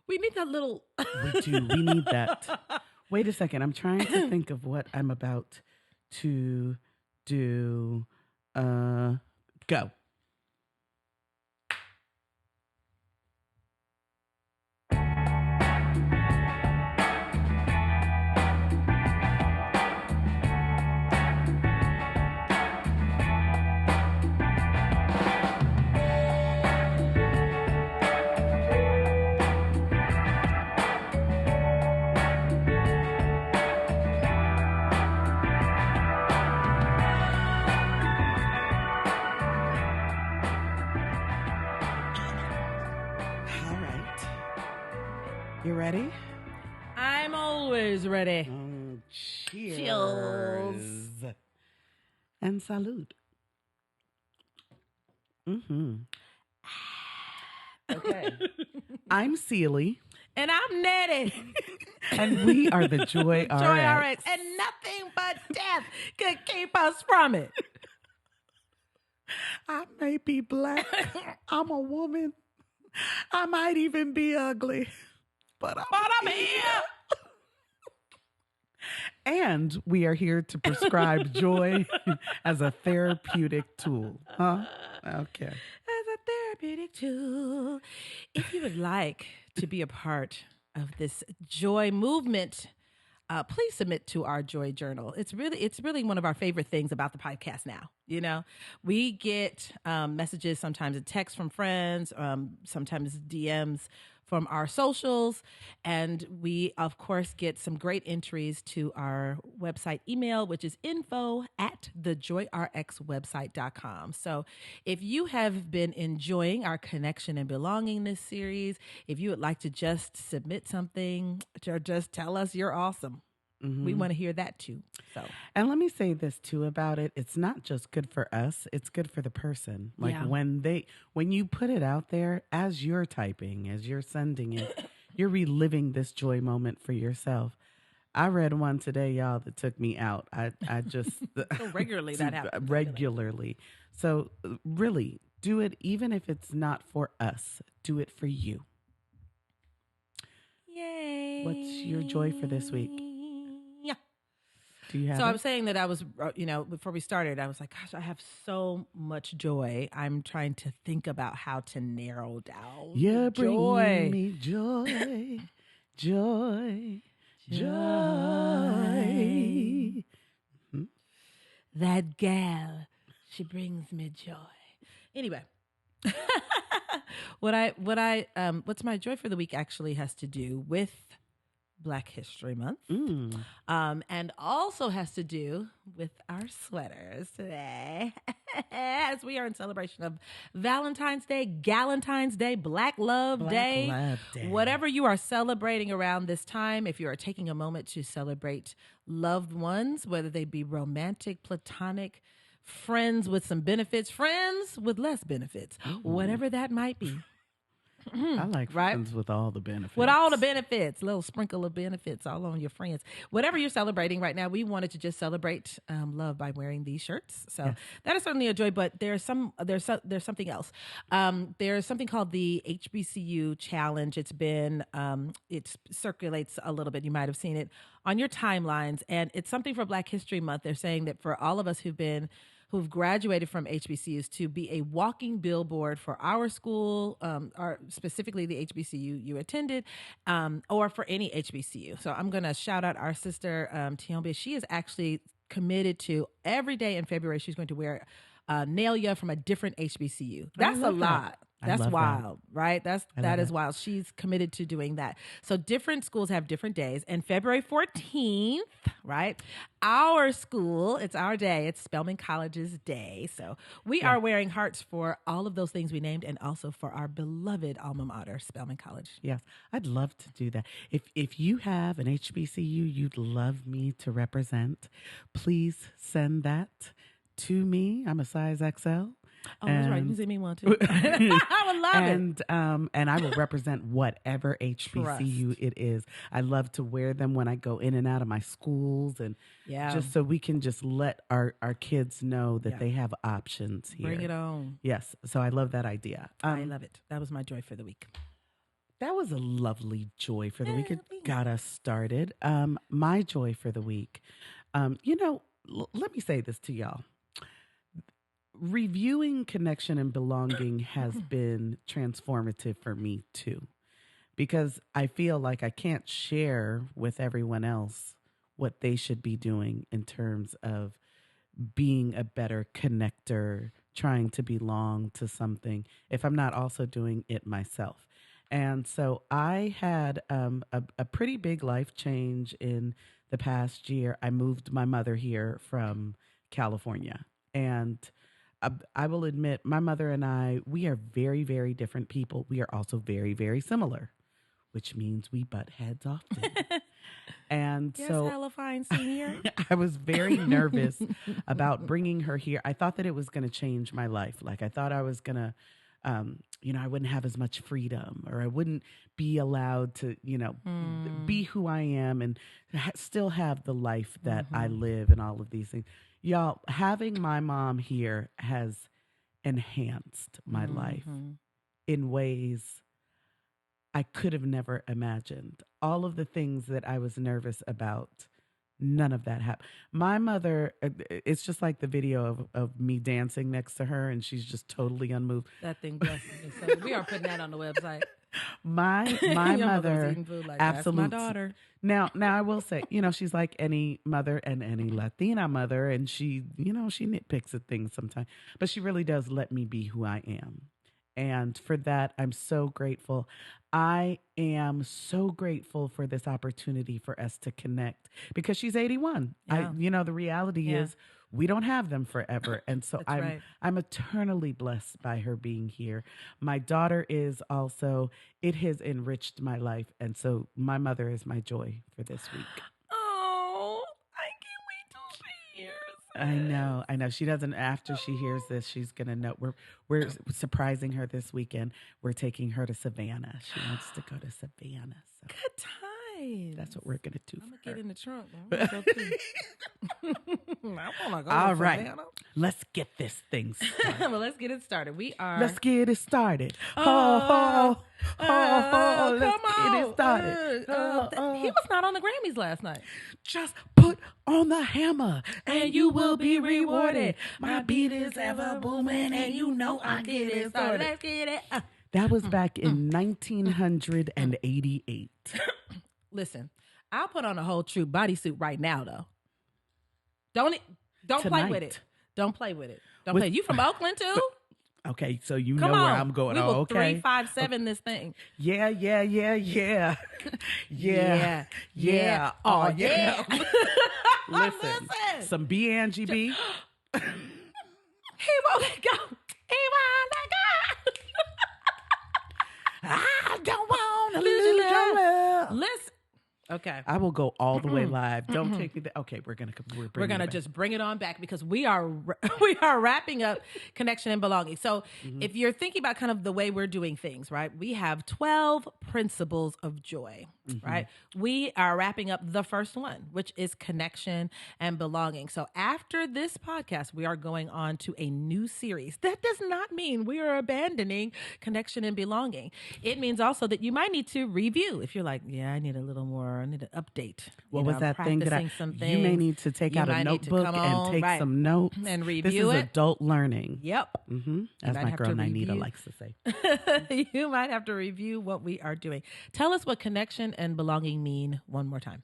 We need that little. We do. We need that. Wait a second. I'm trying to think of what I'm about to do. Go. All right. You ready? I'm always ready. Cheers. Cheers. And salute. Mm-hmm. Okay. I'm Celie. And I'm Nettie. And we are the Joy RX. Joy RX. And nothing but death could keep us from it. I may be black. I'm a woman. I might even be ugly. But I'm here. And we are here to prescribe joy as a therapeutic tool. Huh? Okay. As a therapeutic tool. If you would like to be a part of this joy movement, please submit to our Joy Journal. It's really one of our favorite things about the podcast now. You know, we get messages, sometimes a text from friends, sometimes DMs from our socials. And we, of course, get some great entries to our website email, which is info@thejoyrxwebsite.com. So if you have been enjoying our Connection and Belongingness series, if you would like to just submit something or just tell us you're awesome, we want to hear that too. So, and let me say this too about it. It's not just good for us, it's good for the person. Like when you put it out there, as you're typing, as you're sending it, you're reliving this joy moment for yourself. I read one today, y'all, that took me out. I just so regularly that happens. Regularly. So really, do it even if it's not for us. Do it for you. Yay. What's your joy for this week? Do you have I was saying that I was, before we started, I was like, gosh, I have so much joy. I'm trying to think about how to narrow down. You're bringing me joy, joy, joy. Mm-hmm. That gal, she brings me joy. Anyway, what's my joy for the week actually has to do with Black History Month, and also has to do with our sweaters today, as we are in celebration of Valentine's Day, Galentine's Day, Black Love Day, whatever you are celebrating around this time. If you are taking a moment to celebrate loved ones, whether they be romantic, platonic, friends with some benefits, friends with less benefits, whatever that might be. I like friends with all the benefits. With all the benefits, a little sprinkle of benefits all on your friends. Whatever you're celebrating right now, we wanted to just celebrate love by wearing these shirts. So that is certainly a joy. But there's something else. There's something called the HBCU Challenge. It circulates a little bit. You might have seen it on your timelines, and it's something for Black History Month. They're saying that for all of us who've graduated from HBCUs to be a walking billboard for our school, or specifically the HBCU you attended, or for any HBCU. So I'm going to shout out our sister, Tiombe. She is actually committed to every day in February, she's going to wear Nalia from a different HBCU. That's a lot. That's wild, right? That is wild. She's committed to doing that. So different schools have different days. And February 14th, right? Our school, it's our day. It's Spelman College's day. So we are wearing hearts for all of those things we named, and also for our beloved alma mater, Spelman College. Yes, I'd love to do that. If you have an HBCU you'd love me to represent, please send that to me. I'm a size XL. Oh, that's right. You can send me one too. I would love it. And I will represent whatever HBCU it is. I love to wear them when I go in and out of my schools, and just so we can just let our kids know that they have options here. Bring it on. Yes. So I love that idea. I love it. That was my joy for the week. That was a lovely joy for the week. It Thanks. got us started. My joy for the week. Let me say this to y'all. Reviewing connection and belonging has been transformative for me too, because I feel like I can't share with everyone else what they should be doing in terms of being a better connector, trying to belong to something, if I'm not also doing it myself. And so I had a pretty big life change in the past year. I moved my mother here from California. And I will admit, my mother and I, we are very, very different people. We are also very, very similar, which means we butt heads often. And Yes, so hella fine senior. I was very nervous about bringing her here. I thought that it was going to change my life. Like I thought I was going to, I wouldn't have as much freedom, or I wouldn't be allowed to, be who I am and still have the life that I live and all of these things. Y'all, having my mom here has enhanced my life in ways I could have never imagined. All of the things that I was nervous about, none of that happened. My mother, it's just like the video of me dancing next to her, and she's just totally unmoved. That thing blesses me. So we are putting that on the website. My Your mother, eating food like, absolutely. That's my daughter. Now I will say, she's like any mother and any Latina mother, and she nitpicks at things sometimes, but she really does let me be who I am. And for that, I'm so grateful. I am so grateful for this opportunity for us to connect because she's 81. Yeah. The reality is we don't have them forever. And so I'm eternally blessed by her being here. My daughter is also, it has enriched my life. And so my mother is my joy for this week. Oh, I can't wait till she hears. I know. She doesn't. After she hears this, she's gonna know. We're surprising her this weekend. We're taking her to Savannah. She wants to go to Savannah. So good times. that's what we're gonna do. I'm gonna for her. get in the trunk. I wanna go too. I wanna go. All to right, Savannah. let's get this thing started. Well, let's get it started. Let's get it started. Come Let's on. get it started. He was not on the Grammys last night. Just put on the hammer and you will be rewarded. My beat is ever booming and you know I get it started. Let's get it. That was back in 1988. Listen, I'll put on a whole troop bodysuit right now, though. Don't play with it. Don't play with it. Don't play. You from Oakland too? Okay, so you Come know on. where I'm going. We will okay. 357 this thing. Yeah. Yeah. Oh yeah. Listen, Listen. some B&GB. He won't let go. He won't let go. I don't want to lose your love. Listen. Okay. I will go all the way live. Don't take me there. Okay, we're gonna just bring it on back because we are wrapping up connection and belonging. So if you're thinking about kind of the way we're doing things, right? We have 12 principles of joy, right? We are wrapping up the first one, which is connection and belonging. So after this podcast, we are going on to a new series. That does not mean we are abandoning connection and belonging. It means also that you might need to review if you're like, yeah, I need a little more. I need an update. What was that thing that you may need to take out a notebook and take some notes and review this is adult learning. Yep. As my girl Nanita likes to say. You might have to review what we are doing. Tell us what connection and belonging mean one more time.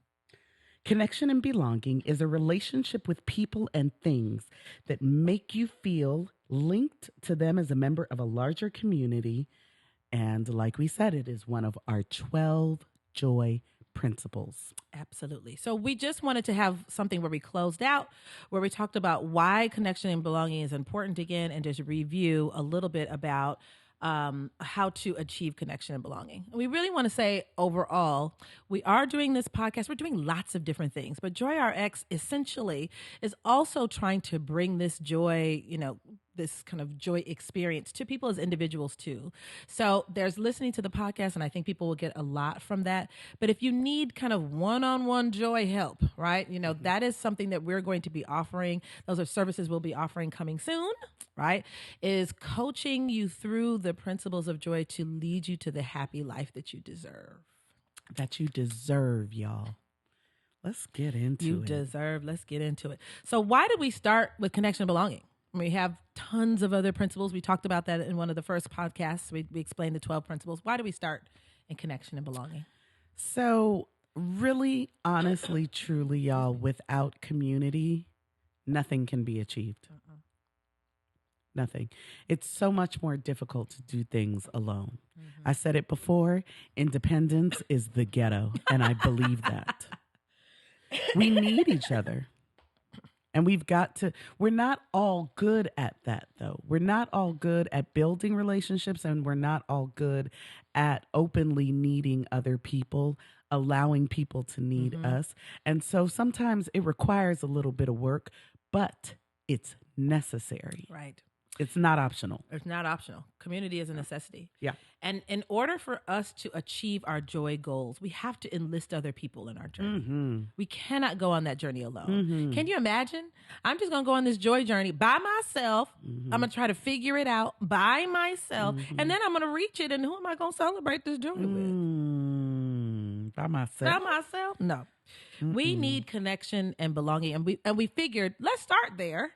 Connection and belonging is a relationship with people and things that make you feel linked to them as a member of a larger community. And like we said, it is one of our 12 joy principles. Absolutely. So we just wanted to have something where we closed out, where we talked about why connection and belonging is important again, and just review a little bit about how to achieve connection and belonging. We really want to say overall, we are doing this podcast. We're doing lots of different things, but Joy RX essentially is also trying to bring this joy, this kind of joy experience to people as individuals too. So there's listening to the podcast, and I think people will get a lot from that. But if you need kind of one-on-one joy help, right? That is something that we're going to be offering. Those are services we'll be offering coming soon, right? Is coaching you through the principles of joy to lead you to the happy life that you deserve. That you deserve, y'all. Let's get into it. You deserve. Let's get into it. So why did we start with connection and belonging? We have tons of other principles. We talked about that in one of the first podcasts. We explained the 12 principles. Why do we start in connection and belonging? So really, honestly, truly, y'all, without community, nothing can be achieved. Nothing. It's so much more difficult to do things alone. I said it before, independence is the ghetto, and I believe that. We need each other. And we're not all good at that, though. We're not all good at building relationships, and we're not all good at openly needing other people, allowing people to need us. And so sometimes it requires a little bit of work, but it's necessary. Right. It's not optional. It's not optional. Community is a necessity. Yeah. And in order for us to achieve our joy goals, we have to enlist other people in our journey. We cannot go on that journey alone. Can you imagine? I'm just going to go on this joy journey by myself. I'm going to try to figure it out by myself. And then I'm going to reach it. And who am I going to celebrate this journey with? By myself. By myself? No. We need connection and belonging. And we figured, let's start there.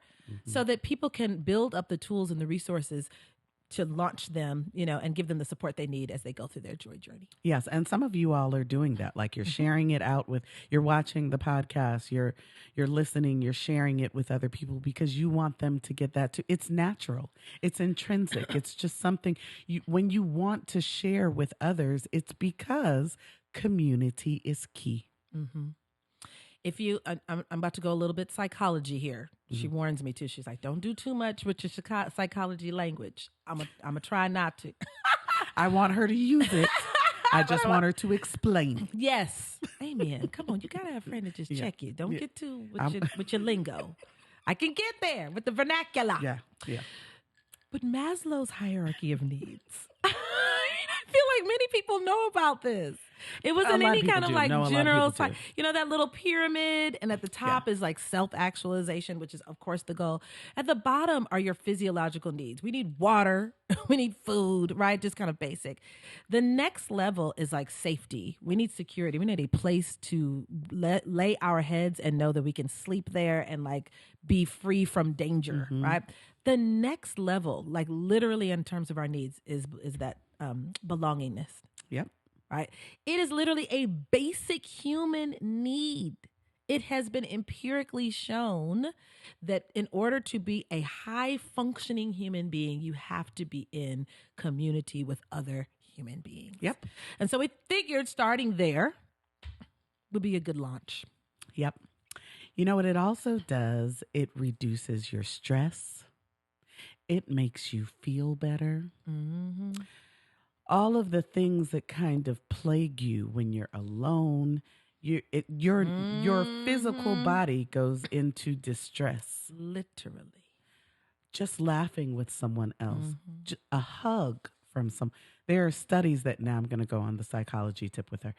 So that people can build up the tools and the resources to launch them, and give them the support they need as they go through their joy journey. Yes, and some of you all are doing that. Like you're sharing it out you're watching the podcast, you're listening, you're sharing it with other people because you want them to get that too. It's natural. It's intrinsic. It's just something when you want to share with others, it's because community is key. If I'm about to go a little bit psychology here. She warns me too. She's like, don't do too much with your psychology language. I'm a try not to. I want her to use it. I just want her to explain. Yes. Amen. Come on. You got to have a friend to just check you. Don't get too with your lingo. I can get there with the vernacular. Yeah. But Maslow's hierarchy of needs. I feel like many people know about this. It was in any kind of like general, that little pyramid. And at the top is like self-actualization, which is, of course, the goal. At the bottom are your physiological needs. We need water. We need food, right? Just kind of basic. The next level is like safety. We need security. We need a place to lay our heads and know that we can sleep there and like be free from danger, right? The next level, like literally in terms of our needs, is that belongingness. Yep. Right? It is literally a basic human need. It has been empirically shown that in order to be a high functioning human being, you have to be in community with other human beings. Yep. And so we figured starting there would be a good launch. Yep. You know what it also does? It reduces your stress. It makes you feel better. All of the things that kind of plague you when you're alone, your physical body goes into distress. Literally. Just laughing with someone else, a hug from there are studies that now I'm going to go on the psychology tip with her.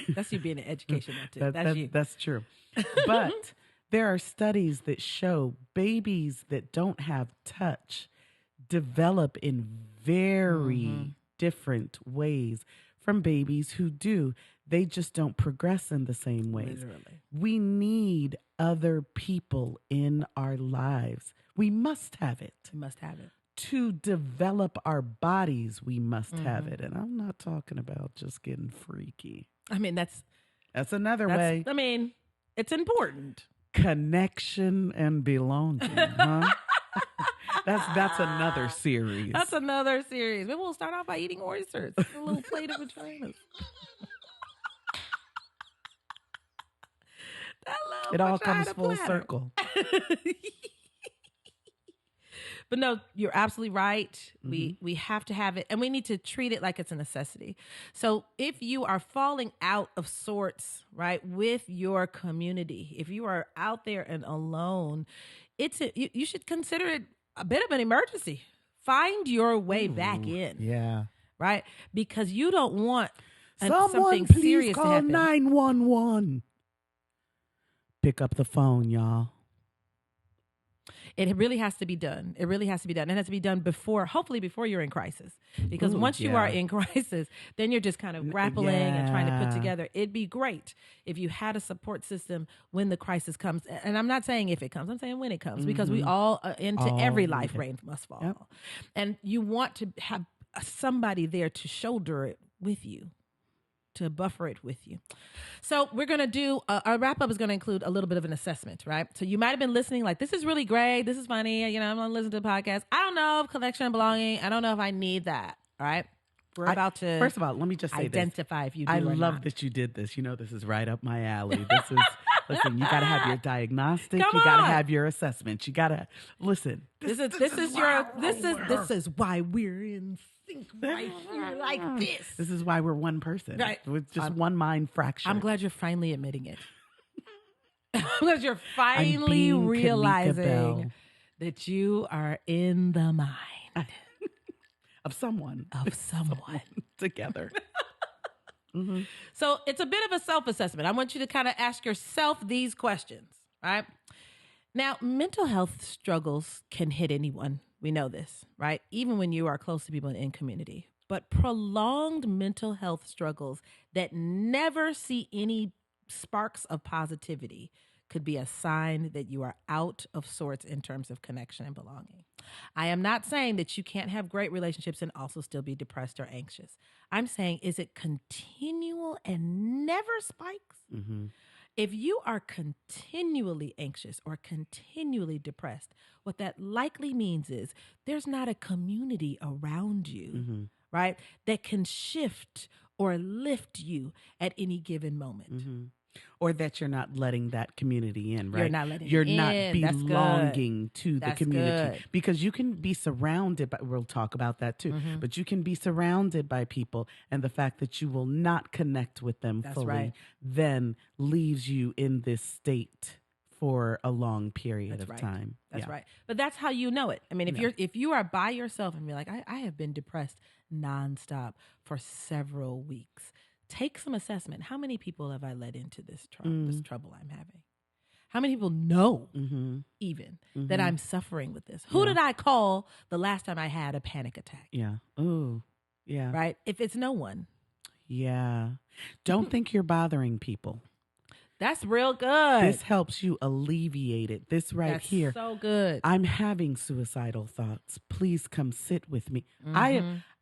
That's you being an educational tip. That's true. But there are studies that show babies that don't have touch develop in very different ways from babies who do. They just don't progress in the same ways. Literally. We need other people in our lives. We must have it. We must have it. To develop our bodies, we must have it. And I'm not talking about just getting freaky. I mean, that's another way. I mean, it's important. Connection and belonging, huh? That's another series. That's another series. Maybe we'll start off by eating oysters. A little plate of vaginas. It all comes full circle. But no, you're absolutely right. We have to have it, and we need to treat it like it's a necessity. So if you are falling out of sorts, right, with your community, if you are out there and alone, you should consider it a bit of an emergency. Find your way back in. Yeah. Right? Because you don't want Someone something please serious to call happen. 911. Pick up the phone, y'all. It really has to be done. It really has to be done. It has to be done hopefully before you're in crisis. Because once you are in crisis, then you're just kind of grappling and trying to put together. It'd be great if you had a support system when the crisis comes. And I'm not saying if it comes, I'm saying when it comes, because we all, into every life, rain must fall. Yep. And you want to have somebody there to shoulder it with you, to buffer it with you. So we're going to do, our wrap up is going to include a little bit of an assessment, right? So you might have been listening like, this is really great. This is funny. I'm going to listen to the podcast. I don't know if connection and belonging. I don't know if I need that. All right. We're about to, first of all, let me just say identify this. if you do I or love not. that you did this. This is right up my alley. This is, listen, you got to have your diagnostic. Come you got to on. have your assessment. You got to, listen. This is why we're in sync right here like this. This is why we're one person. Right. With just one mind fracture. I'm glad you're finally admitting it. Because you're finally realizing that you are in the mind of someone. Together. Mm-hmm. So it's a bit of a self-assessment. I want you to kind of ask yourself these questions, right? Now, mental health struggles can hit anyone. We know this, right? Even when you are close to people in community. But prolonged mental health struggles that never see any sparks of positivity could be a sign that you are out of sorts in terms of connection and belonging. I am not saying that you can't have great relationships and also still be depressed or anxious. I'm saying, is it continual and never spikes? Mm-hmm. If you are continually anxious or continually depressed, what that likely means is there's not a community around you, right, that can shift or lift you at any given moment. Mm-hmm. Or that you're not letting that community in, right? You're not letting You're it not in. belonging to That's the community. good. Because you can be surrounded by, we'll talk about that too, but you can be surrounded by people, and the fact that you will not connect with them fully then leaves you in this state for a long period of time. That's right. But that's how you know it. I mean, if you are by yourself and be like, I have been depressed nonstop for several weeks, take some assessment. How many people have I let into this trouble I'm having? How many people know even that I'm suffering with this? Who did I call the last time I had a panic attack? Yeah. Ooh. Yeah. Right? If it's no one. Yeah. Don't think you're bothering people. That's real good. This helps you alleviate it. This here. So good. I'm having suicidal thoughts. Please come sit with me.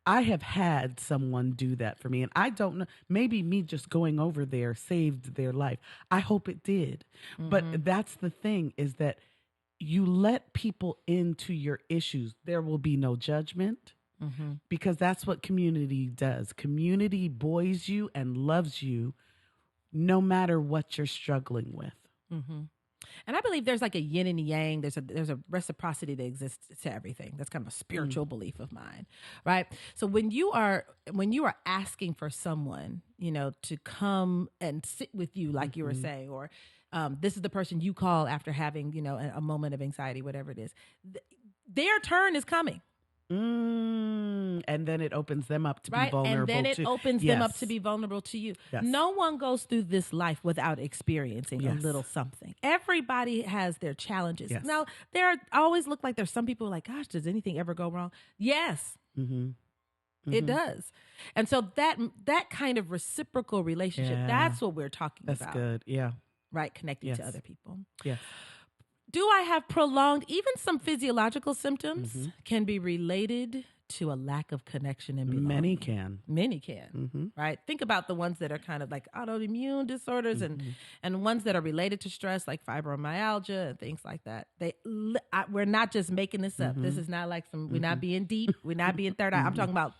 I have had someone do that for me, and I don't know, maybe me just going over there saved their life. I hope it did. But that's the thing, is that you let people into your issues. There will be no judgment, because that's what community does. Community buoys you and loves you no matter what you're struggling with. And I believe there's like a yin and yang. There's a reciprocity that exists to everything. That's kind of a spiritual belief of mine, right? So when you are asking for someone, to come and sit with you, like you were saying, or this is the person you call after having, a moment of anxiety, whatever it is, their turn is coming. And then it opens them up to be vulnerable. And then it opens them up to be vulnerable to you. Yes. No one goes through this life without experiencing a little something. Everybody has their challenges. Yes. Now, always look like there's some people like, gosh, does anything ever go wrong? Yes. It does. And so that kind of reciprocal relationship, that's what we're talking about. That's good. Yeah. Right? Connecting to other people. Yes. Do I have prolonged, even some physiological symptoms can be related to a lack of connection and belonging. Many can. Right? Think about the ones that are kind of like autoimmune disorders and ones that are related to stress, like fibromyalgia and things like that. We're not just making this up. This is not like we're not being deep. We're not being third eye. I'm talking about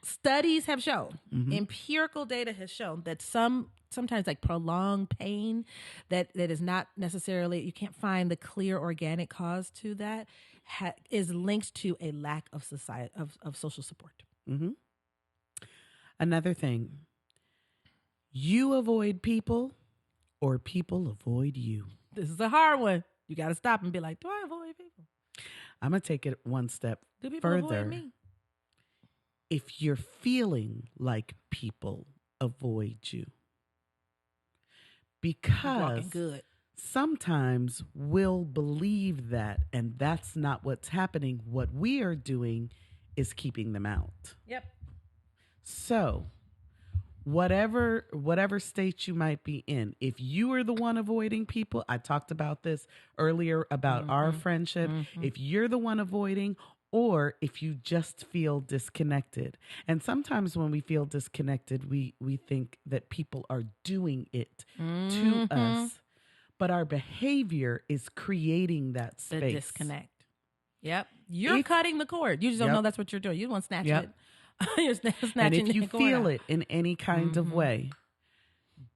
studies have shown, empirical data has shown that sometimes like prolonged pain that is not necessarily, you can't find the clear organic cause to that, is linked to a lack of social support. Another thing, you avoid people or people avoid you. This is a hard one. You got to stop and be like, do I avoid people? I'm going to take it one step Do people avoid further. me? If you're feeling like people avoid you, because good. sometimes we'll believe that, and that's not what's happening. What we are doing is keeping them out. Yep. So whatever state you might be in, if you are the one avoiding people, I talked about this earlier about our friendship. If you're the one avoiding, or if you just feel disconnected. And sometimes when we feel disconnected, we think that people are doing it to us, but our behavior is creating that space. The disconnect. Yep. You're cutting the cord. You just don't know that's what you're doing. You want to snatch it. You're snatching and if you the cord feel out. it in any kind of way,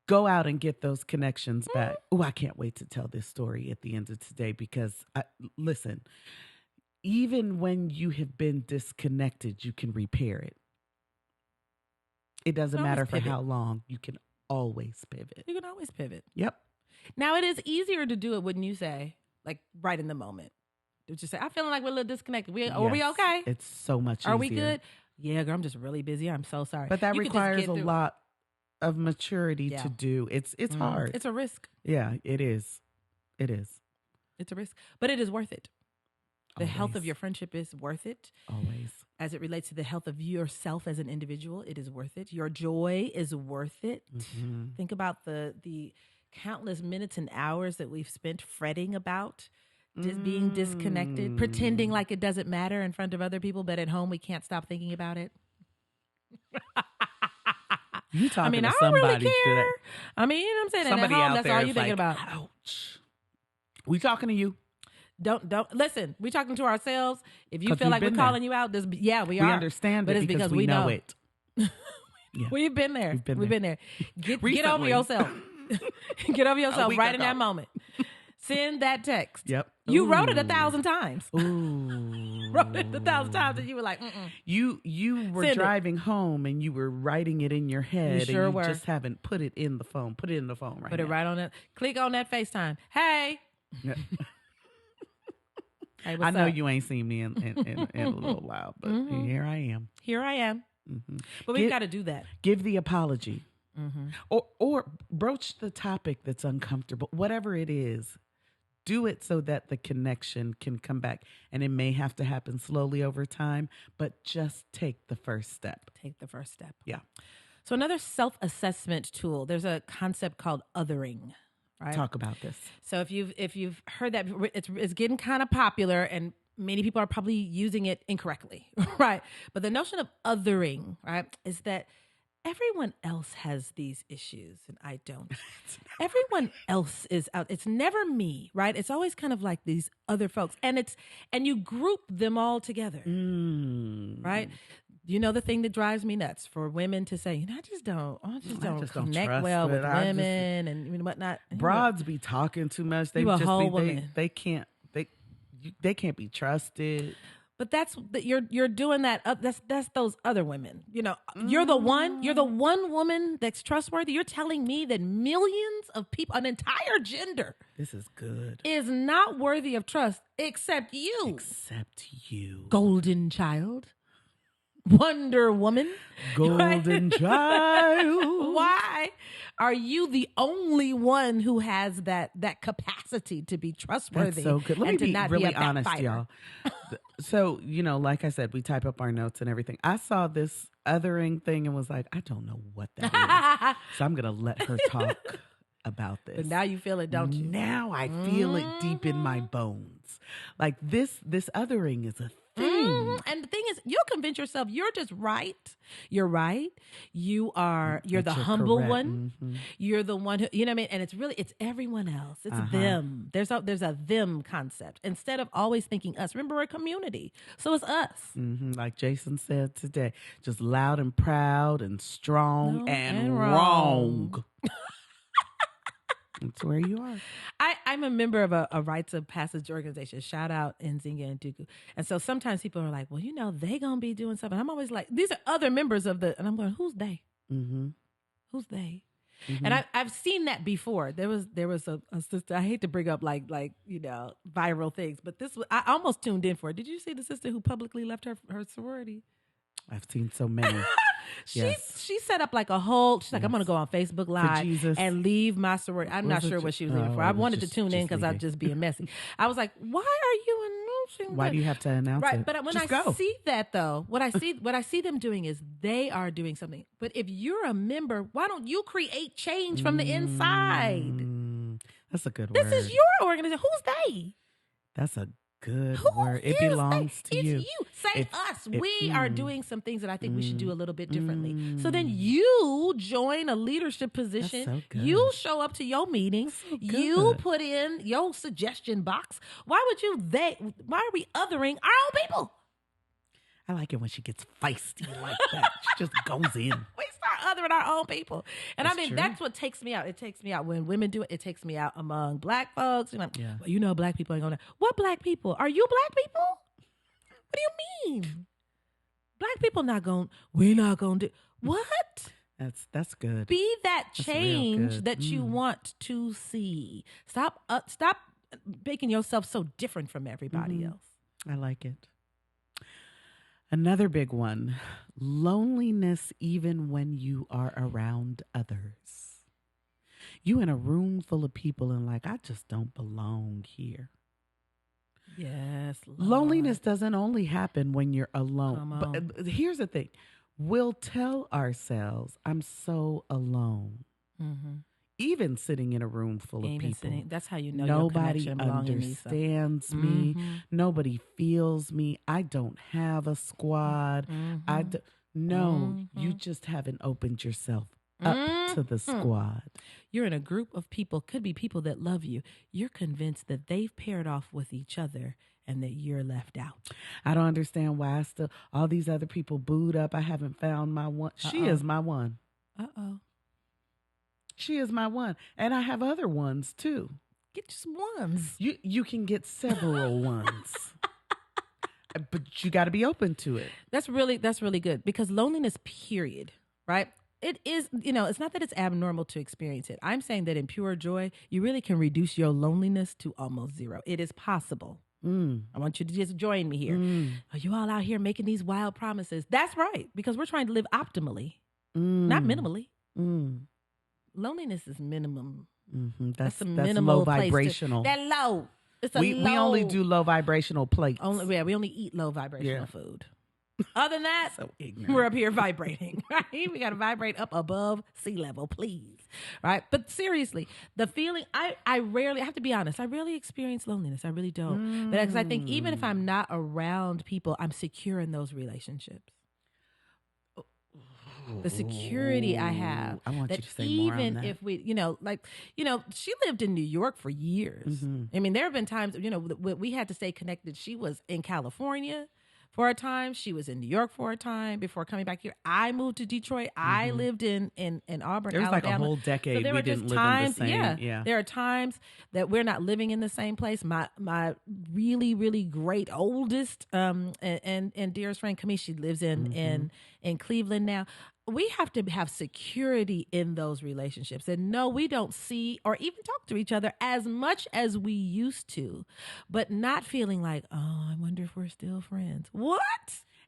go out and get those connections back. Oh, I can't wait to tell this story at the end of today because, listen, even when you have been disconnected, you can repair it. It doesn't matter for how long. You can always pivot. You can always pivot. Yep. Now, it is easier to do it, wouldn't you say? Like right in the moment. Did you say, I'm feeling like we're a little disconnected. Are we okay? It's so much easier. Are we good? Yeah, girl, I'm just really busy. I'm so sorry. But that requires a lot of maturity to do. It's hard. It's a risk. Yeah, it is. It is. It's a risk. But it is worth it. The Always. health of your friendship is worth it. Always. As it relates to the health of yourself as an individual, it is worth it. Your joy is worth it. Think about the countless minutes and hours that we've spent fretting about just being disconnected, pretending like it doesn't matter in front of other people, but at home we can't stop thinking about it. You talking to I don't somebody really care. today. I mean, you know what I'm saying? Somebody at home, out that's there all is you're thinking like, about. Ouch. We talking to you. Don't listen. We talking to ourselves. If you feel like we're been calling you out, we are. We understand but it it's because we know it. Yeah. We've been there. We've been there. Get over Recently. yourself. Get over yourself right in ago. that moment. Send that text. Yep. You wrote it 1,000 times. Ooh. Wrote it 1,000 times, and you were like, You were Send driving home and you were writing it in your head, sure and you were. just haven't put it in the phone. Put it in the phone right Put now. it right on it. Click on that FaceTime. Hey. Yeah. Hey, I what's know up? you ain't seen me in a little while, but here I am. Here I am. But we've got to do that. Give the apology, or broach the topic that's uncomfortable. Whatever it is, do it so that the connection can come back. And it may have to happen slowly over time, but just take the first step. Take the first step. Yeah. So another self-assessment tool, there's a concept called othering. Right? Talk about this. So if you've heard that, it's getting kind of popular, and many people are probably using it incorrectly, right? But the notion of othering, right, is that everyone else has these issues and I don't. Everyone else is out. It's never me, right? It's always kind of like these other folks, and you group them all together, right? You know, the thing that drives me nuts for women to say, I just don't connect well with women and whatnot. Broads be talking too much. They You a just whole be woman. they can't be trusted. But you're doing that. That's those other women. You're the one woman that's trustworthy. You're telling me that millions of people, an entire gender, This is good. is not worthy of trust except you. Except you. Golden child. Wonder Woman. Golden child. Why are you the only one who has that capacity to be trustworthy? That's so good. Let and me to be not really be a honest, backfire? y'all. So, like I said, we type up our notes and everything. I saw this othering thing and was like, I don't know what that is. So I'm going to let her talk about this. But now you feel it, don't you? Now I feel it deep in my bones. Like this othering is a thing. And the thing is, you'll convince yourself you're just right. You're right. You're the humble correct. one. You're the one who, you know what I mean? And it's everyone else. It's them. There's a them concept instead of always thinking us. Remember, we're a community. So it's us. Like Jason said today, just loud and proud and strong No, and wrong. That's where you are. I'm a member of a rites of passage organization. Shout out Nzinga and Duku. And so sometimes people are like, well, they going to be doing something. I'm always like, these are other members of and I'm going, who's they? Who's they? And I've seen that before. There was a sister. I hate to bring up like viral things, but I almost tuned in for it. Did you see the sister who publicly left her sorority? I've seen so many. She set up like a whole. She's like, I'm going to go on Facebook Live and leave my sorority. I'm not sure what she was leaving for. I wanted to tune in because I was just being messy. I was like, why are you announcing? Why do you have to announce it? But when I see that though, what I see them doing is they are doing something. But if you're a member, why don't you create change from the inside? That's a good word. This is your organization. Who's they? That's a good word. It belongs to you. It's you. Say us. We are doing some things that I think we should do a little bit differently. So then you join a leadership position. So good. You show up to your meetings. So you put in your suggestion box. Why are we othering our own people? I like it when she gets feisty like that. She just goes in. We start othering our own people. And that's what takes me out. It takes me out when women do it. It takes me out among black folks. Well, black people ain't going to. What black people? Are you black people? What do you mean? Black people we're not going to do. What? That's good. Be that change that you want to see. Stop making yourself so different from everybody else. I like it. Another big one, loneliness even when you are around others. You in a room full of people and I just don't belong here. Yes. Lord. Loneliness doesn't only happen when you're alone. But here's the thing. We'll tell ourselves, I'm so alone. Mm-hmm. Even sitting in a room full of people. That's how you know nobody understands me. Nobody feels me. I don't have a squad. You just haven't opened yourself up to the squad. You're in a group of people, could be people that love you. You're convinced that they've paired off with each other and that you're left out. I don't understand why all these other people booed up. I haven't found my one. She is my one. She is my one. And I have other ones too. Get you some ones. You can get several ones. But you got to be open to it. That's really good because loneliness, period, right? It is, it's not that it's abnormal to experience it. I'm saying that in pure joy, you really can reduce your loneliness to almost zero. It is possible. I want you to just join me here. Are you all out here making these wild promises? That's right, because we're trying to live optimally, not minimally. Loneliness is minimum. That's a minimal low vibrational. That low. We only do low vibrational plates. We only eat low vibrational food. Other than that, we're up here vibrating, right? We got to vibrate up above sea level, please. Right? But seriously, the feeling, I have to be honest, I rarely experience loneliness. I really don't. But because I think even if I'm not around people, I'm secure in those relationships. The security I have. I want you to say more on that. Even if we, she lived in New York for years. I mean, there have been times, we had to stay connected. She was in California for a time. She was in New York for a time before coming back here. I moved to Detroit. I lived in Auburn, There was Alabama. like a whole decade so there we were didn't just live times, in the same. Yeah. There are times that we're not living in the same place. My really, really great oldest and dearest friend, Kanika, she lives in Cleveland now. We have to have security in those relationships. And no, we don't see or even talk to each other as much as we used to, but not feeling like, oh, I wonder if we're still friends. What?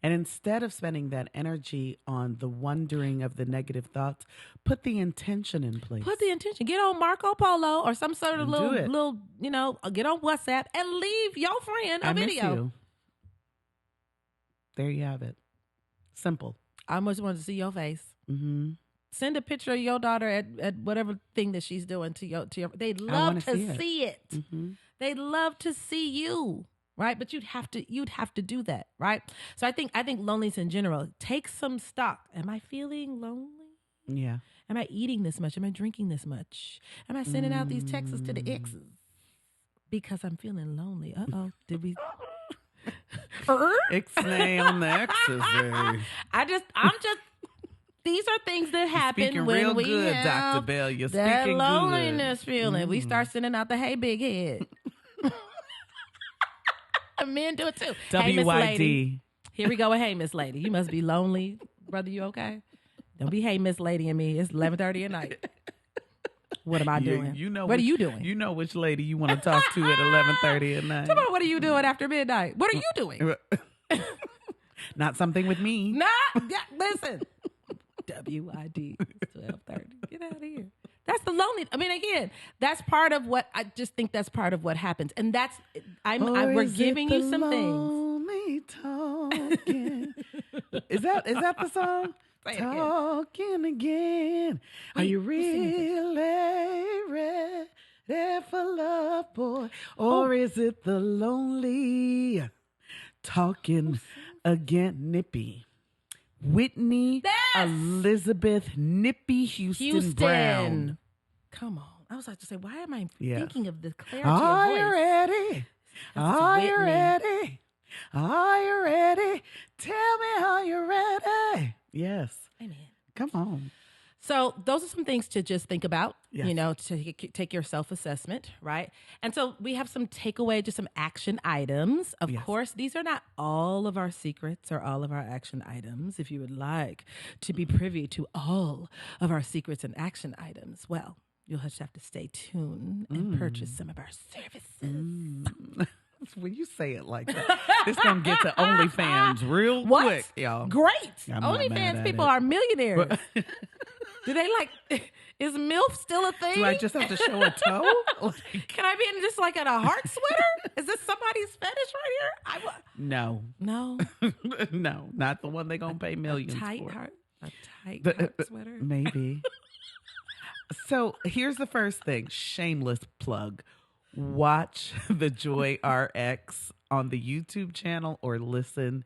And instead of spending that energy on the wondering of the negative thoughts, put the intention in place. Put the intention. Get on Marco Polo or some sort of little, get on WhatsApp and leave your friend a video. Miss you. There you have it. Simple. I just wanted to see your face. Send a picture of your daughter at whatever thing that she's doing to your. They'd love to see it. They'd love to see you, right? But you'd have to do that, right? So I think loneliness in general. Take some stock. Am I feeling lonely? Yeah. Am I eating this much? Am I drinking this much? Am I sending out these texts to the exes because I'm feeling lonely? Did we? Ixnay on the X's. I'm just. These are things that happen when real we good, have Dr. Bell. You're that speaking loneliness good. feeling. We start sending out the hey big head. Men do it too. Hey, Miss Lady. Here we go with hey Miss Lady. You must be lonely, brother. You okay? Don't be hey Miss Lady and me. It's 11:30 at night. What am I doing? You know what are you doing? You know which lady you want to talk to at 11:30 at night. Talk about what are you doing after midnight? What are you doing? Not something with me. Listen. WID 12:30. Get out of here. That's the lonely. I mean, again, that's part of what I just think that's part of what happens, and that's we're giving you some things. Talking. Is that the song? Talking again. Are you really ready for love, boy, or is it the lonely talking again? Nippy. Whitney Elizabeth Nippy Houston Brown. Come on. I was about to say, why am I thinking of the clarity Are of voice? You ready? Are you ready? Are you ready? Tell me how you're ready. Yes. Amen. Come on. So those are some things to just think about, yes. To take your self-assessment, right? And so we have some takeaway, just some action items. Of course, these are not all of our secrets or all of our action items. If you would like to be privy to all of our secrets and action items, well, you'll just have to stay tuned and purchase some of our services. When you say it like that, it's going to get to OnlyFans real quick, y'all. Great. OnlyFans people are millionaires. Do they is MILF still a thing? Do I just have to show a toe? Can I be in just like in a heart sweater? Is this somebody's fetish right here? No. No, not the one they're going to pay millions a tight for. Heart sweater? Maybe. So here's the first thing. Shameless plug. Watch the Joy RX on the YouTube channel or listen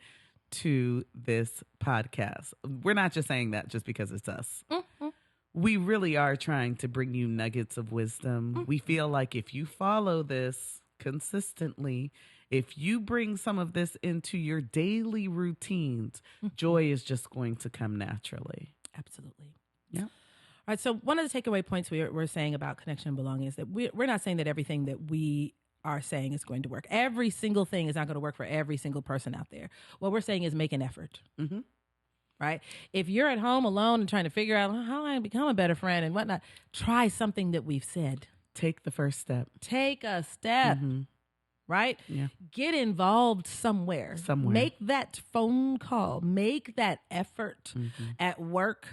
to this podcast. We're not just saying that just because it's us. Mm-hmm. We really are trying to bring you nuggets of wisdom. Mm-hmm. We feel like if you follow this consistently, if you bring some of this into your daily routines, joy is just going to come naturally. Absolutely. Yeah. All right. So one of the takeaway points we're saying about connection and belonging is that we're not saying that everything that we are saying is going to work. Every single thing is not going to work for every single person out there. What we're saying is make an effort. Mm-hmm. Right? If you're at home alone and trying to figure out how I become a better friend and whatnot, try something that we've said. Take the first step. Take a step. Mm-hmm. Right? Yeah. Get involved somewhere. Make that phone call. Make that effort at work.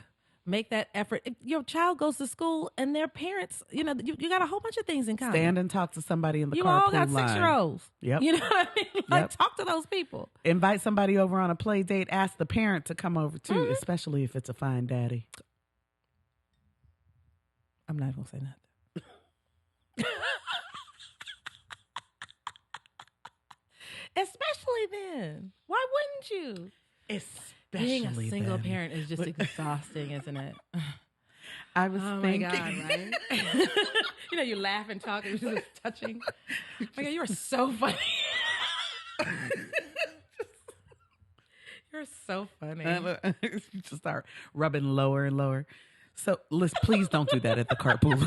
Make that effort. If your child goes to school and their parents, you got a whole bunch of things in common. Stand and talk to somebody in the carpool line. You all got line. 6-year-olds. Yep. You know what I mean? Talk to those people. Invite somebody over on a play date. Ask the parent to come over too, especially if it's a fine daddy. I'm not going to say nothing. Especially then. Why wouldn't you? Being a single parent is just exhausting, isn't it? I was thinking. My God, right? You laugh and talk and you're just touching. Oh my God, you are so funny. You're so funny. You just start rubbing lower and lower. So please don't do that at the carpool.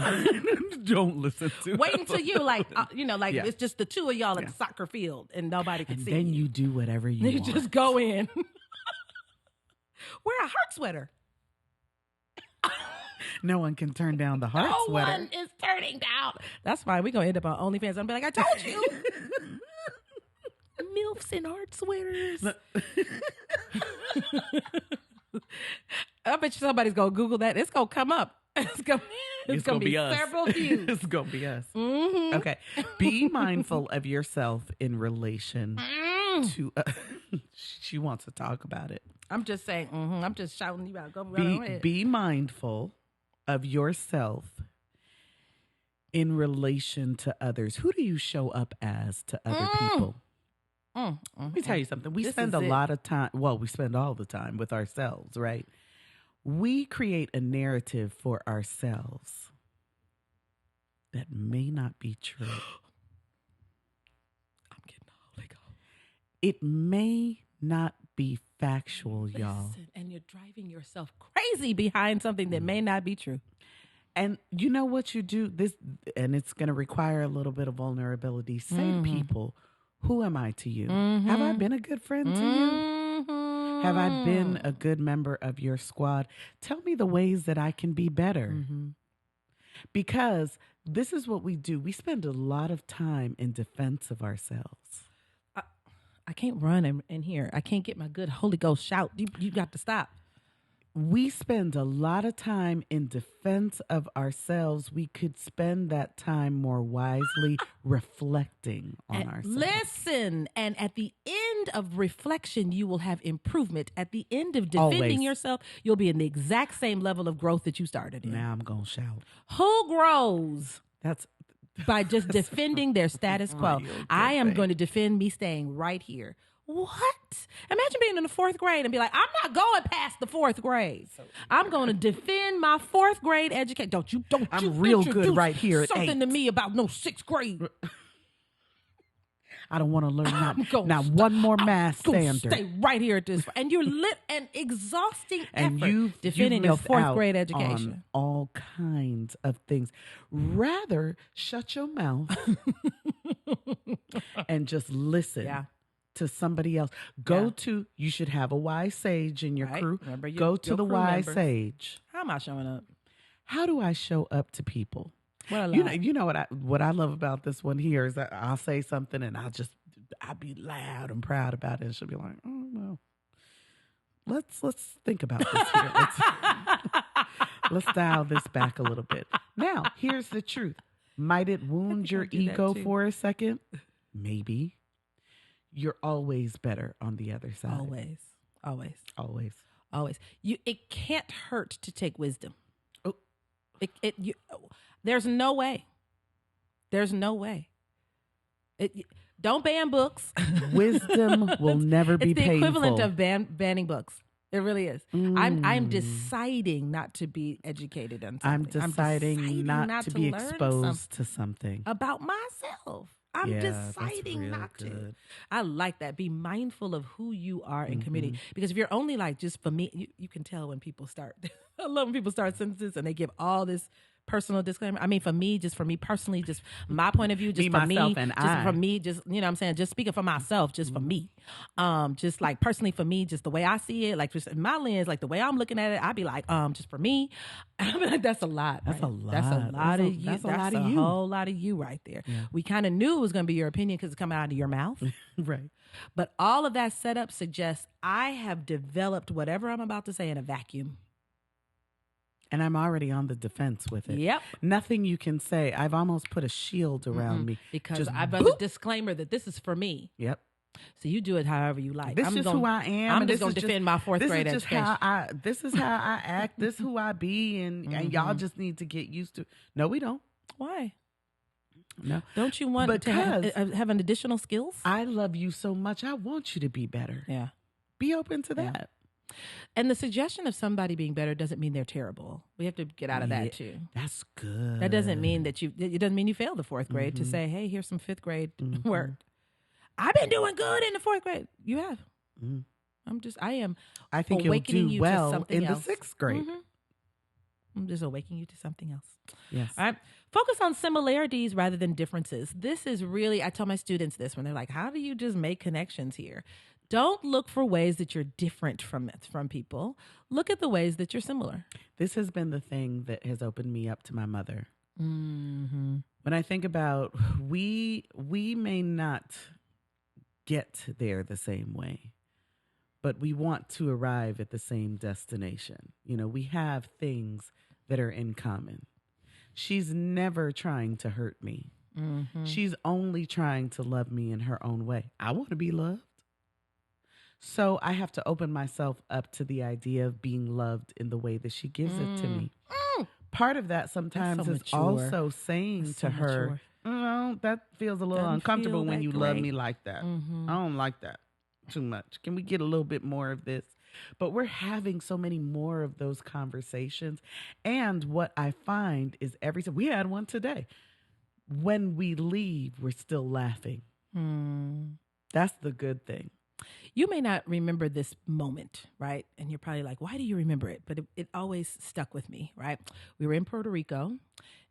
Don't listen to it. Wait until you it's just the two of y'all at the soccer field and nobody can see. And then you do whatever you want. You just go in. Wear a heart sweater. No one can turn down the heart sweater. No one is turning down. That's fine. We're going to end up on OnlyFans. I'm going to be like, I told you. MILFs in heart sweaters. I bet you somebody's going to Google that. It's going to come up. It's going to be us. Several views. It's going to be us. Mm-hmm. Okay. Be mindful of yourself in relation to... she wants to talk about it. I'm just saying, I'm just shouting you out. Go ahead. Be mindful of yourself in relation to others. Who do you show up as to other people? Let me tell you something. We spend a lot of time, we spend all the time with ourselves, right? We create a narrative for ourselves that may not be true. I'm getting the Holy Ghost. It may not be factual, y'all. And you're driving yourself crazy behind something that may not be true. And you know what you do? And it's going to require a little bit of vulnerability. Say to people, who am I to you? Have I been a good friend to you? Have I been a good member of your squad? Tell me the ways that I can be better. Because this is what we do. We spend a lot of time in defense of ourselves. I can't run in here. I can't get my good Holy Ghost shout. You got to stop. We spend a lot of time in defense of ourselves. We could spend that time more wisely reflecting on ourselves. Listen, and at the end of reflection, you will have improvement. At the end of defending yourself, you'll be in the exact same level of growth that you started in. Now I'm going to shout. Who grows? That's by just defending their status quo. I am going to defend me staying right here. What? Imagine being in the fourth grade and be like, I'm not going past the fourth grade. I'm going to defend my fourth grade education. I'm real good right here at something 8. to me about no sixth grade. I don't want to learn not one more math standard. Stay right here at this, and you're an exhausting and effort defending your fourth grade education. On all kinds of things. Rather, shut your mouth and just listen. To somebody else. You should have a wise sage in your crew. Remember Go to the wise sage. How am I showing up? How do I show up to people? You know what I love about this one here is that I'll say something and I'll be loud and proud about it. And she'll be like, oh, well, let's think about this here. Let's dial this back a little bit. Now, here's the truth. Might it wound your ego for a second? Maybe. You're always better on the other side. Always. It can't hurt to take wisdom. Oh. There's no way. Don't ban books. Wisdom will never be painful. It's the equivalent of banning books. It really is. I'm deciding not to be educated on something. I'm deciding not to be exposed to something about myself. I'm deciding not to. I like that. Be mindful of who you are in community. Because if you're only like, just for me, you can tell when people start. I love when people start sentences and they give all this personal disclaimer. I mean, for me personally, just my point of view, just for me, just for me, just, you know what I'm saying? Just speaking for myself, just for me. Just like personally for me, just the way I see it, like just in my lens, like the way I'm looking at it, I'd be like, just for me. I'd be like, that's a lot. That's right? a lot. That's a lot of you. That's a lot of you. Whole lot of you right there. Yeah. We kind of knew it was going to be your opinion because it's coming out of your mouth. Right. But all of that setup suggests I have developed whatever I'm about to say in a vacuum. And I'm already on the defense with it. Yep. Nothing you can say. I've almost put a shield around me. Because I've got a disclaimer that this is for me. Yep. So you do it however you like. This is who I am. I'm just going to defend my fourth grade education. This is how I act. This is who I be. And y'all just need to get used to. No, we don't. Why? No. Don't you want to have an additional skills? I love you so much. I want you to be better. Yeah. Be open to that. Yeah. And the suggestion of somebody being better doesn't mean they're terrible. We have to get out of that too. That's good. That doesn't mean it doesn't mean you failed the fourth grade to say, hey, here's some fifth grade work. I've been doing good in the fourth grade. You have. I think you'll do well in the sixth grade. I'm just awakening you to something else. Yes. All right. Focus on similarities rather than differences. This is really, I tell my students this when they're like, how do you just make connections here? Don't look for ways that you're different from people. Look at the ways that you're similar. This has been the thing that has opened me up to my mother. Mm-hmm. When I think about, we may not get there the same way, but we want to arrive at the same destination. You know, we have things that are in common. She's never trying to hurt me. Mm-hmm. She's only trying to love me in her own way. I want to be loved. So I have to open myself up to the idea of being loved in the way that she gives it to me. Part of that sometimes is also saying to her, that feels a little uncomfortable when you love me like that. I don't like that too much. Can we get a little bit more of this? But we're having so many more of those conversations. And what I find is every time, we had one today, when we leave, we're still laughing. That's the good thing. You may not remember this moment, right? And you're probably like, why do you remember it? But it always stuck with me, right? We were in Puerto Rico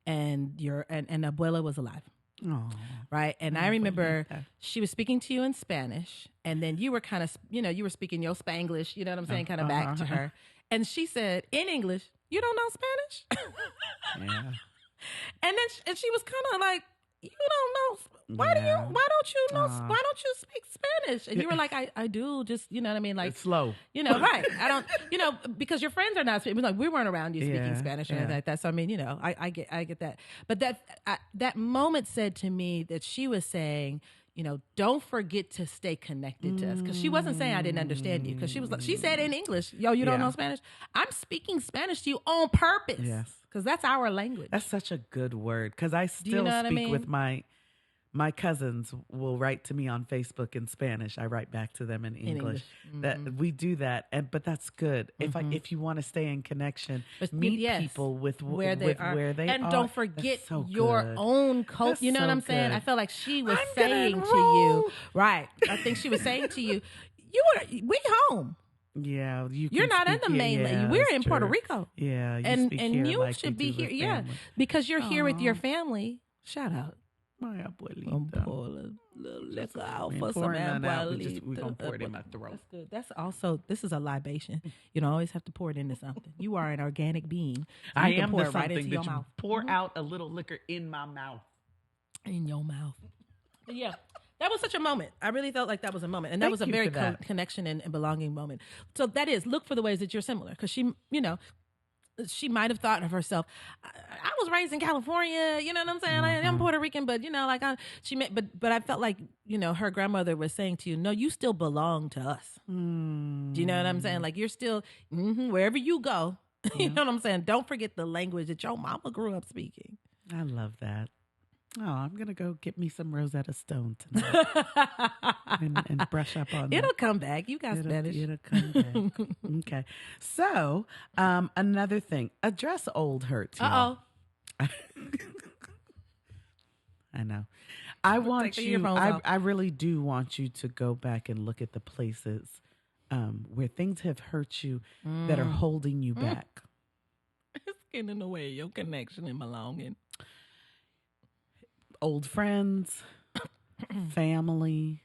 and Abuela was alive. Aww. Right. And I remember she was speaking to you in Spanish and then you were kind of, you were speaking your Spanglish, you know what I'm saying? Kind of back to her. And she said in English, you don't know Spanish? Yeah. And she was kind of like, you don't know. Yeah. Why don't you know? Why don't you speak Spanish? And you were like, I do. Just, you know what I mean? Like, It's slow. Right. I don't, because your friends are not speaking. Like, we weren't around you speaking Spanish or anything like that. So, I mean, I get that. But that moment said to me that she was saying, don't forget to stay connected to us. Because she wasn't saying I didn't understand you. Because she said in English, yo, you don't know Spanish? I'm speaking Spanish to you on purpose. Yes. Because that's our language. That's such a good word. Because I still speak with my cousins will write to me on Facebook in Spanish. I write back to them in English. Mm-hmm. That we do that, but that's good. Mm-hmm. If you want to stay in connection, meet people with where they are, and don't forget your own culture. You know what I'm saying? I felt like she was saying to you, right? I think she was saying to you, we home. Yeah, you're not in the mainland. We're in Puerto Rico. Yeah, and you should be here. Yeah, because you're here with your family. Shout out. My abuelita. Pour a little liquor out for some abuelita. We're going to pour it in my throat. That's good. That's also, this is a libation. You don't always have to pour it into something. You are an organic being. So I am the something right into your mouth. Pour out a little liquor in my mouth. In your mouth. Yeah. That was such a moment. I really felt like that was a moment. And that was a very connection and belonging moment. So that is, look for the ways that you're similar. Because she might have thought of herself, I was raised in California, you know what I'm saying? Mm-hmm. I'm Puerto Rican, but but I felt like, her grandmother was saying to you, no, you still belong to us. Mm. Do you know what I'm saying? Like, you're still, wherever you go, you know what I'm saying? Don't forget the language that your mama grew up speaking. I love that. Oh, I'm going to go get me some Rosetta Stone tonight and brush up on It'll come back. You got Spanish. It'll come back. Okay. So, another thing. Address old hurts. Uh-oh. I know. I want you, I really do want you to go back and look at the places where things have hurt you that are holding you back. It's getting in the way of your connection and belonging. Old friends, family,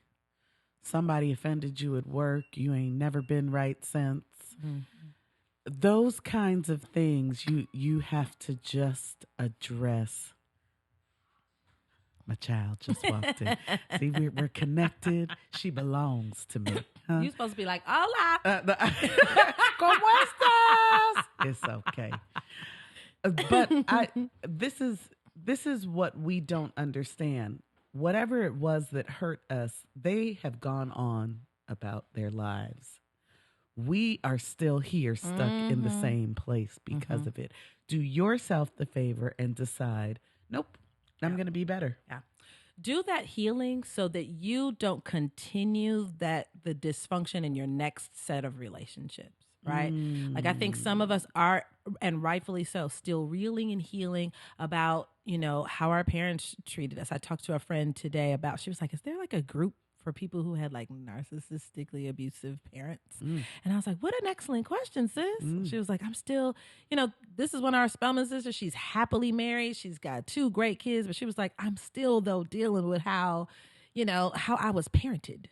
somebody offended you at work, you ain't never been right since. Mm-hmm. Those kinds of things you have to just address. My child just walked in. See, we're connected. She belongs to me. Huh? You're supposed to be like, hola. ¿Cómo estás? It's okay. But this is what we don't understand. Whatever it was that hurt us, they have gone on about their lives. We are still here, stuck in the same place because of it. Do yourself the favor and decide, nope, I'm going to be better. Yeah. Do that healing so that you don't continue the dysfunction in your next set of relationships. Right? Like, I think some of us are, and rightfully so, still reeling and healing about, how our parents treated us. I talked to a friend today about, she was like, is there like a group for people who had like narcissistically abusive parents? And I was like, what an excellent question, sis. She was like, I'm still, this is one of our Spelman sisters. She's happily married. She's got 2 great kids, but she was like, I'm still though dealing with how I was parented.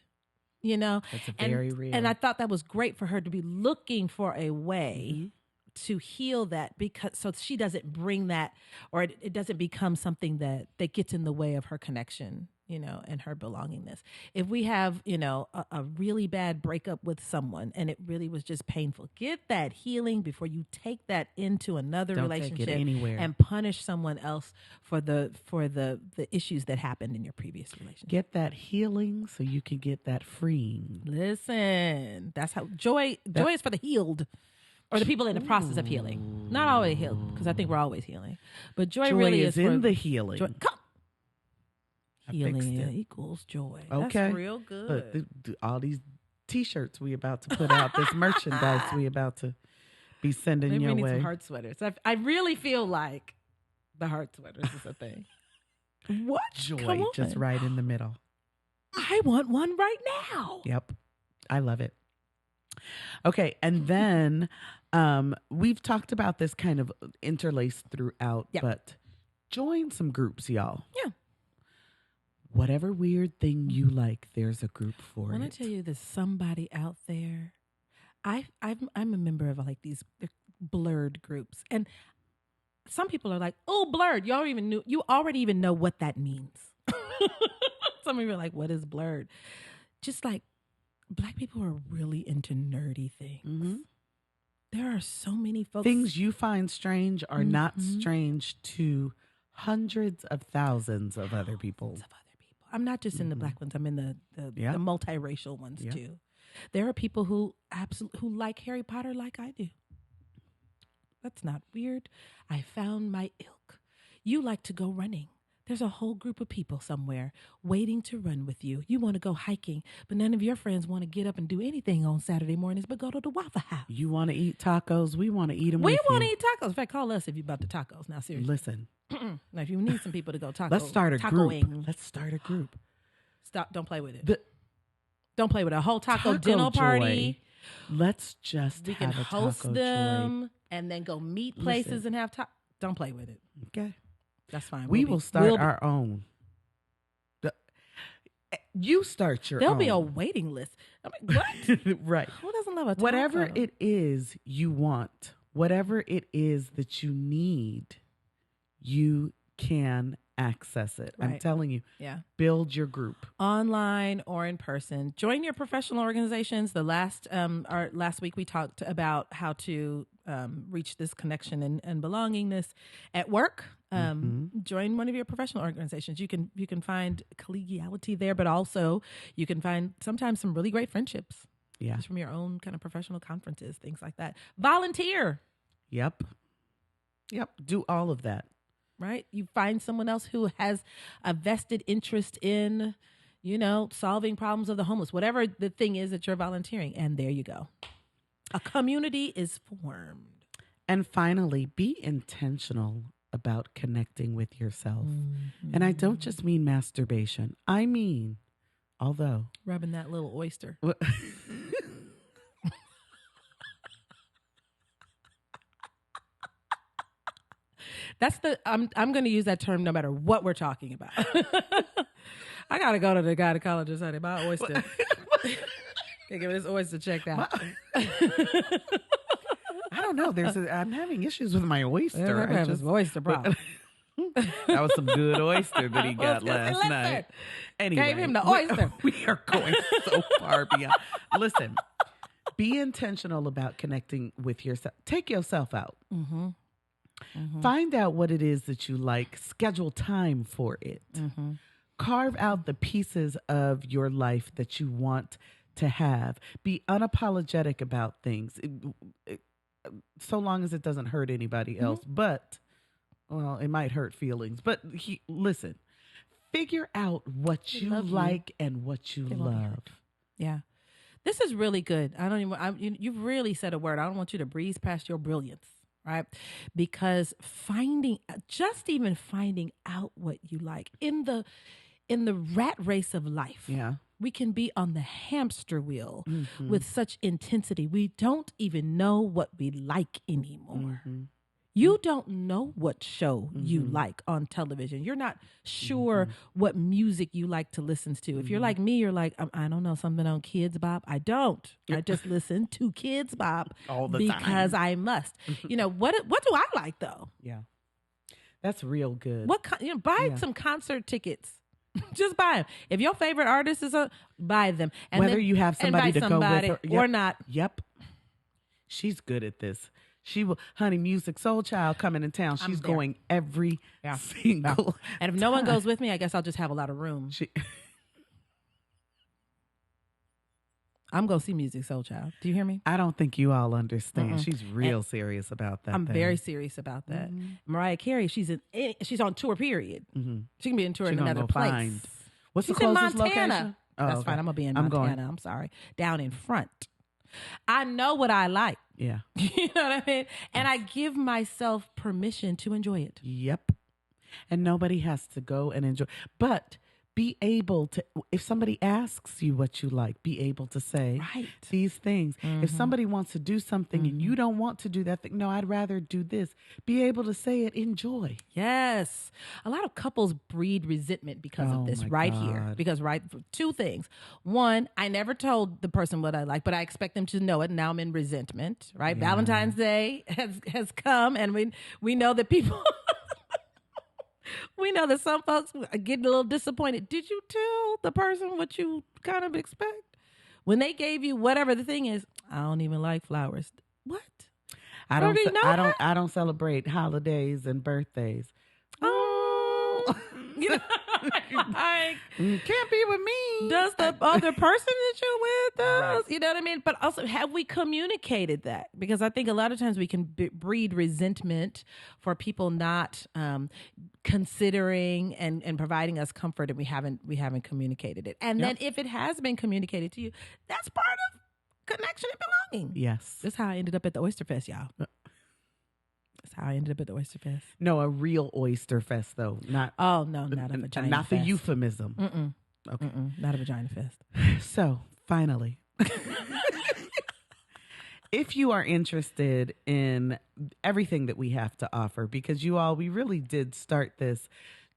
That's very real. And I thought that was great for her to be looking for a way to heal that, because so she doesn't bring that, or it doesn't become something that gets in the way of her connection, and her belongingness. If we have, a really bad breakup with someone and it really was just painful, get that healing before you take that into another relationship and punish someone else for the issues that happened in your previous relationship. Get that healing so you can get that freeing. Listen, that's how joy is for the healed. Or the people in the process of healing. Not always healed, because I think we're always healing. But joy really is in the healing. Healing equals joy. Okay. That's real good. All these T-shirts we about to put out, this merchandise we about to be sending Maybe your we need way. Some heart sweaters. I really feel like the heart sweaters is a thing. What? Joy just right in the middle. I want one right now. Yep. I love it. Okay, and then we've talked about this kind of interlaced throughout, but join some groups, y'all. Yeah. Whatever weird thing you like, there's a group for it. I want to tell you, there's somebody out there. I'm a member of like these blurred groups, and some people are like, oh, blurred. You already even know what that means. Some of you are like, what is blurred? Just like Black people are really into nerdy things. Mm-hmm. There are so many folks. Things you find strange are not strange to hundreds of thousands of other people. I'm not just in the Black ones. I'm in the multiracial ones too. There are people who like Harry Potter like I do. That's not weird. I found my ilk. You like to go running. There's a whole group of people somewhere waiting to run with you. You want to go hiking, but none of your friends want to get up and do anything on Saturday mornings but go to the Waffle House. You want to eat tacos. We want to eat them. We want to eat tacos. In fact, call us if you're about the tacos. Now, seriously. Listen. Now, if you need some people to go taco, let's start a tacoing. group. Let's start a group. Stop. Don't play with it. Don't play with it. A whole taco dinner party. Let's just we can host them and then go meet places and have don't play with it. Okay. That's fine. We will start our own. You start your own. There'll be a waiting list. I mean, what? Right. Who doesn't love a taco? Whatever it is you want, whatever it is that you need, you can access it. Right. I'm telling you. Yeah. Build your group. Online or in person. Join your professional organizations. Last week we talked about how to reach this connection and belongingness at work. Join one of your professional organizations. You can find collegiality there, but also you can find sometimes some really great friendships. Yeah. Just from your own kind of professional conferences, things like that. Volunteer. Yep. Do all of that. Right? You find someone else who has a vested interest in, solving problems of the homeless, whatever the thing is that you're volunteering. And there you go. A community is formed. And finally, be intentional about connecting with yourself. Mm-hmm. And I don't just mean masturbation. I mean, although. Rubbing that little oyster. I'm going to use that term no matter what we're talking about. I got to go to the gynecologist, honey. My oyster. Can't give this oyster checked out. I don't know. I'm having issues with my oyster. I have oyster problem. That was some good oyster that he got last night. Anyway, gave him the oyster. We are going so far beyond. Listen, be intentional about connecting with yourself. Take yourself out. Mm-hmm. Mm-hmm. Find out what it is that you like. Schedule time for it. Mm-hmm. Carve out the pieces of your life that you want to have. Be unapologetic about things, so long as it doesn't hurt anybody else. But, well, it might hurt feelings. But listen, figure out what you like and what you love. Yeah. This is really good. You've really said a word. I don't want you to breeze past your brilliance. Right? Because finding out what you like in the rat race of life. Yeah. We can be on the hamster wheel with such intensity. We don't even know what we like anymore. Mm-hmm. You don't know what show you like on television. You're not sure what music you like to listen to. If you're like me, you're like, I don't know, something on Kids Bop. I don't. I just listen to Kids Bop all the time because I must. What do I like though? Yeah, that's real good. Buy some concert tickets. Just buy them. If your favorite artist is buy them. And whether you have somebody to go with or not. Yep. She's good at this. She will, honey, Music Soul Child coming in town. She's going every single And if no one goes with me, I guess I'll just have a lot of room. I'm going to see Music Soul Child. Do you hear me? I don't think you all understand. She's real serious about that. I'm very serious about that. Mariah Carey, she's on tour, period. She can be in tour in another place. What's the closest location? Oh, that's fine. I'm going to be in Montana. I'm sorry. Down in front. I know what I like. Yeah. You know what I mean? And I give myself permission to enjoy it. Yep. And nobody has to go and enjoy. But be able to, if somebody asks you what you like, be able to say these things. If somebody wants to do something and you don't want to do that thing, no, I'd rather do this. Be able to say it in joy. Yes. A lot of couples breed resentment because of this here. Because, two things. One, I never told the person what I like, but I expect them to know it. Now I'm in resentment, right? Yeah. Valentine's Day has come, and we know that people... We know that some folks are getting a little disappointed. Did you tell the person what you kind of expect? When they gave you whatever the thing is, I don't even like flowers. What? I don't celebrate holidays and birthdays. Oh, can't be with me. Does the other person that you're with does? Right. You know what I mean? But also, have we communicated that? Because I think a lot of times we can breed resentment for people not considering and providing us comfort, and we haven't communicated it. And then if it has been communicated to you, that's part of connection and belonging. Yes. That's how I ended up at the Oyster Fest, y'all. That's how I ended up at the Oyster Fest. No, a real Oyster Fest, though. Not. Oh no, not a vagina not fest. The euphemism. Okay. Not a vagina fest. So finally, if you are interested in everything that we have to offer, because we really did start this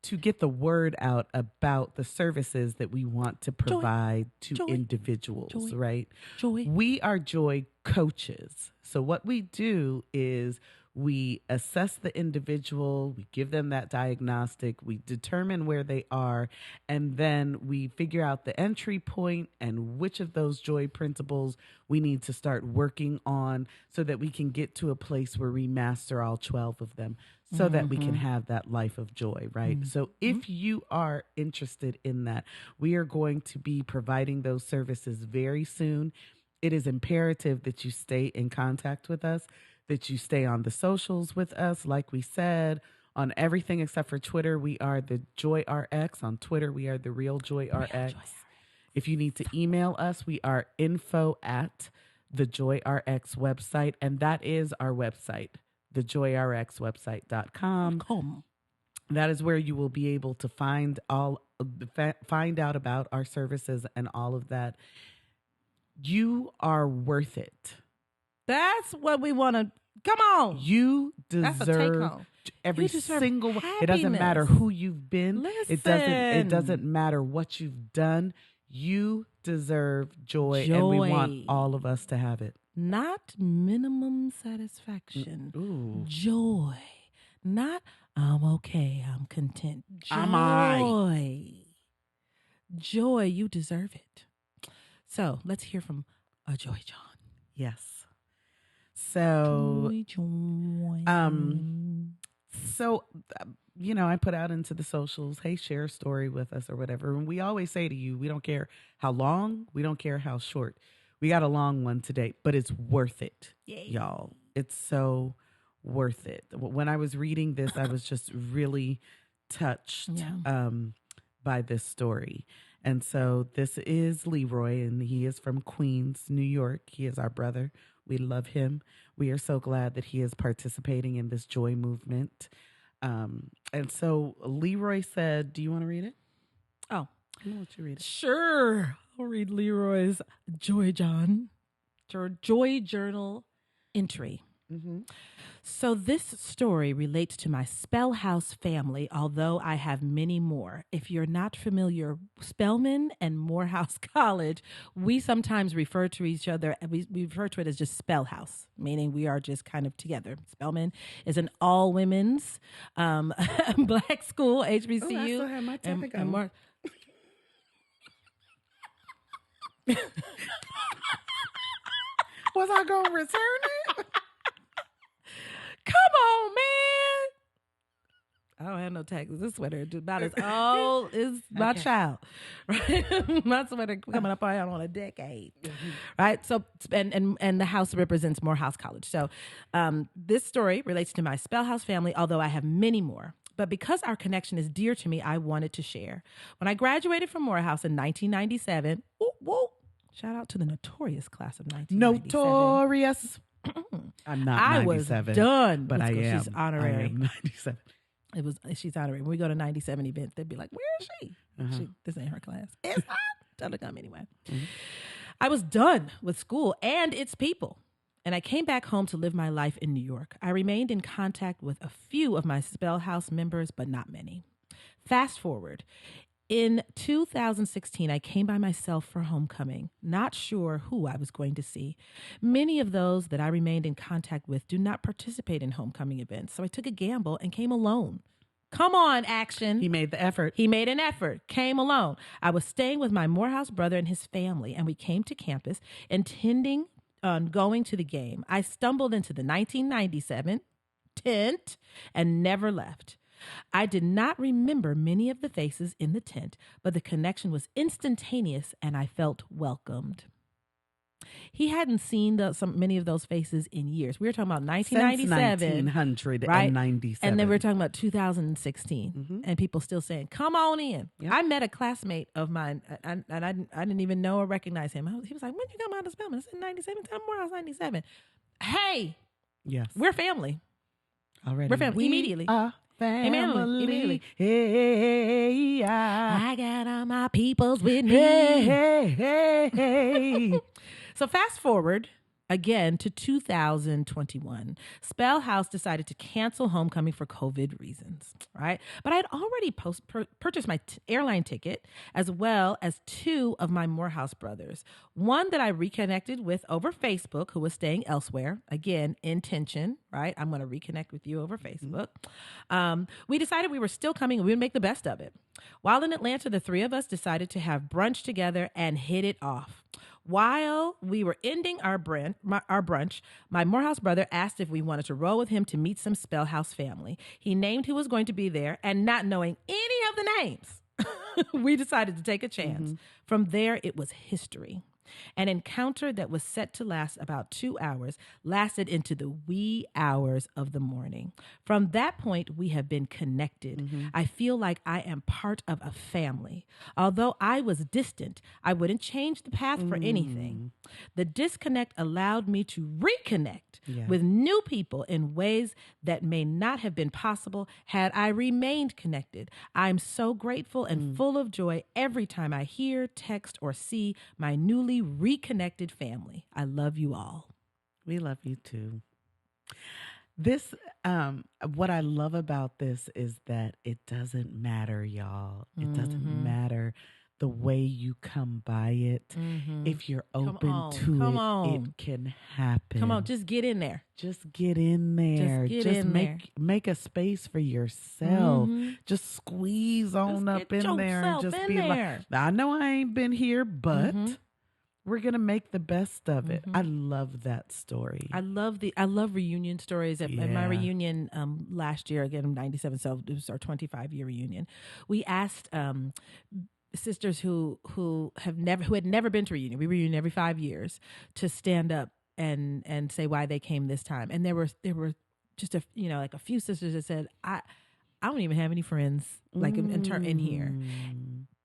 to get the word out about the services that we want to provide to individuals, right? Joy. We are joy coaches. So what we do is we assess the individual, we give them that diagnostic, we determine where they are, and then we figure out the entry point and which of those joy principles we need to start working on so that we can get to a place where we master all 12 of them so that we can have that life of joy, right? So if you are interested in that, we are going to be providing those services very soon. It is imperative that you stay in contact with us, that you stay on the socials with us. Like we said, on everything except for Twitter, we are the Joy RX. On Twitter, we are the Real Joy RX. If you need to email us, we are info at the Joy RX website. And that is our website, thejoyrxwebsite.com. That is where you will be able to find find out about our services and all of that. You are worth it. That's what we want to. Come on. You deserve every single one. It doesn't matter who you've been. Listen. It doesn't matter what you've done. You deserve joy, and we want all of us to have it. Not minimum satisfaction. Ooh. Joy. Not I'm okay, I'm content. Joy. Am I? Joy, you deserve it. So let's hear from Joy John. Yes. So, Joy. I put out into the socials, hey, share a story with us or whatever. And we always say to you, we don't care how long, we don't care how short. We got a long one today, but it's worth it, y'all. It's so worth it. When I was reading this, I was just really touched by this story. And so this is Leroy, and he is from Queens, New York. He is our brother. We love him. We are so glad that he is participating in this joy movement. And so Leroy said, do you want to read it? Oh. I want you to read it. Sure. I'll read Leroy's Joy Journal entry. Mm-hmm. So this story relates to my Spell House family, although I have many more. If you're not familiar, Spelman and Morehouse College, we sometimes refer to each other, we refer to it as just Spell House, meaning we are just kind of together. Spelman is an all-women's black school, HBCU. Oh, I still have my topic on. Was I going to return it? Come on, man. I don't have no taxes. This sweater is about as old as my child. Right? My sweater coming up on a decade. Mm-hmm. Right? So and the house represents Morehouse College. So this story relates to my Spell House family, although I have many more. But because our connection is dear to me, I wanted to share. When I graduated from Morehouse in 1997, shout out to the notorious class of 1997. Notorious. I'm not 97. I was done. But I am. She's honorary. I am 97. It was she's honoring. When we go to 97 events, they'd be like, "Where is she? This ain't her class. It's not. Tell her to come anyway." Mm-hmm. I was done with school and its people, and I came back home to live my life in New York. I remained in contact with a few of my Spell House members, but not many. Fast forward. In 2016, I came by myself for homecoming, not sure who I was going to see. Many of those that I remained in contact with do not participate in homecoming events, so I took a gamble and came alone. Come on, action. He made the effort. He made an effort, came alone. I was staying with my Morehouse brother and his family, and we came to campus intending on going to the game. I stumbled into the 1997 tent and never left. I did not remember many of the faces in the tent, but the connection was instantaneous and I felt welcomed. He hadn't seen many of those faces in years. We were talking about 1997. Since 1997. Right? And then we were talking about 2016 and people still saying, "Come on in." Yep. I met a classmate of mine and I didn't even know or recognize him. He was like, "When you come out of Spelman?" I said, 97. Tell me where I was 97. Hey. Yes. We're family. Already. We're family. Immediately. Family. Hey, I got all my peoples with me. Hey. So fast forward again to 2021. Spell House decided to cancel homecoming for COVID reasons, right? But I had already purchased my airline ticket as well as two of my Morehouse brothers. One that I reconnected with over Facebook who was staying elsewhere. Again, intention, right? I'm going to reconnect with you over Facebook. We decided we were still coming and we would make the best of it. While in Atlanta, the three of us decided to have brunch together and hit it off. While we were ending our brunch, my Morehouse brother asked if we wanted to roll with him to meet some Spell House family. He named who was going to be there, and not knowing any of the names, we decided to take a chance. From there, it was history. An encounter that was set to last about 2 hours lasted into the wee hours of the morning. From that point, we have been connected. I feel like I am part of a family. Although I was distant, I wouldn't change the path for anything. The disconnect allowed me to reconnect with new people in ways that may not have been possible had I remained connected. I'm so grateful and full of joy every time I hear, text, or see my newly reconnected family. I love you all. We love you too. This, what I love about this is that it doesn't matter, y'all. It doesn't matter the way you come by it. If you're open to it, it can happen. Come on, just get in there. Just get in there. Just make a space for yourself. Just squeeze on up in there and just be like, I know I ain't been here, but we're gonna make the best of it. I love that story. I love reunion stories. At my reunion last year, again 97, so it was our 25-year reunion. We asked sisters who had never been to reunion. We reunion every 5 years to stand up and say why they came this time. And there were just a few sisters that said, I don't even have any friends like in here.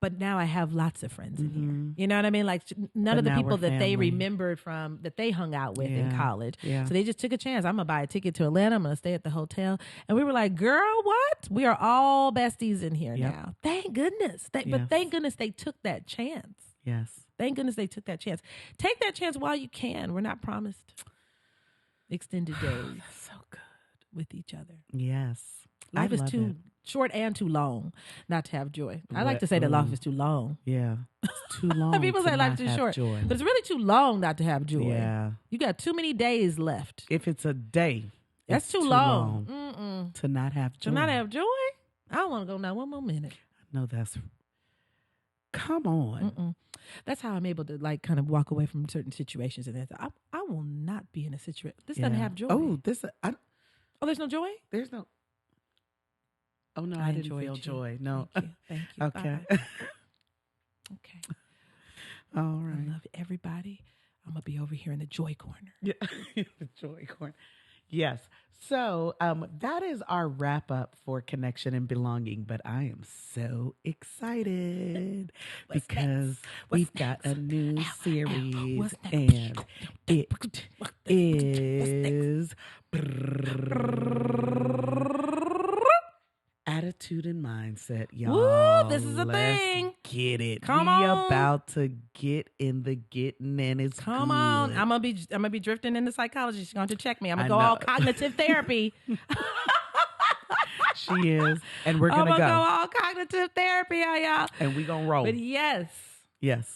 But now I have lots of friends in here. You know what I mean? Like none of the people that they remembered from that they hung out with in college. Yeah. So they just took a chance. I'm going to buy a ticket to Atlanta. I'm going to stay at the hotel. And we were like, girl, what? We are all besties in here now. Thank goodness. But thank goodness they took that chance. Yes. Thank goodness they took that chance. Take that chance while you can. We're not promised extended days. So good. With each other. Yes. Life is too short and too long not to have joy. I like to say that life is too long. Yeah. It's too long. People say life is too short. Joy. But it's really too long not to have joy. Yeah. You got too many days left. If it's a day, that's too long. To not have joy. To not have joy? I don't want to go now one more minute. No, come on. That's how I'm able to like kind of walk away from certain situations. And I will not be in a situation. This doesn't have joy. Oh, there's no joy? There's no. Oh, no, I didn't feel joy. No. Thank you. Okay. Okay. All right. I love everybody. I'm going to be over here in the joy corner. Yeah, the joy corner. Yes. So that is our wrap up for Connection and Belonging. But I am so excited because we've got a new series and it is attitude and mindset, y'all. Woo, this is a Let's thing. Get it. Come we on. About to get in the getting, and it's Come good. on. I'm gonna be drifting into psychology. She's going to check me. I'm gonna go all cognitive therapy. She is, and we're gonna go all cognitive therapy, y'all. And we gonna roll. But yes,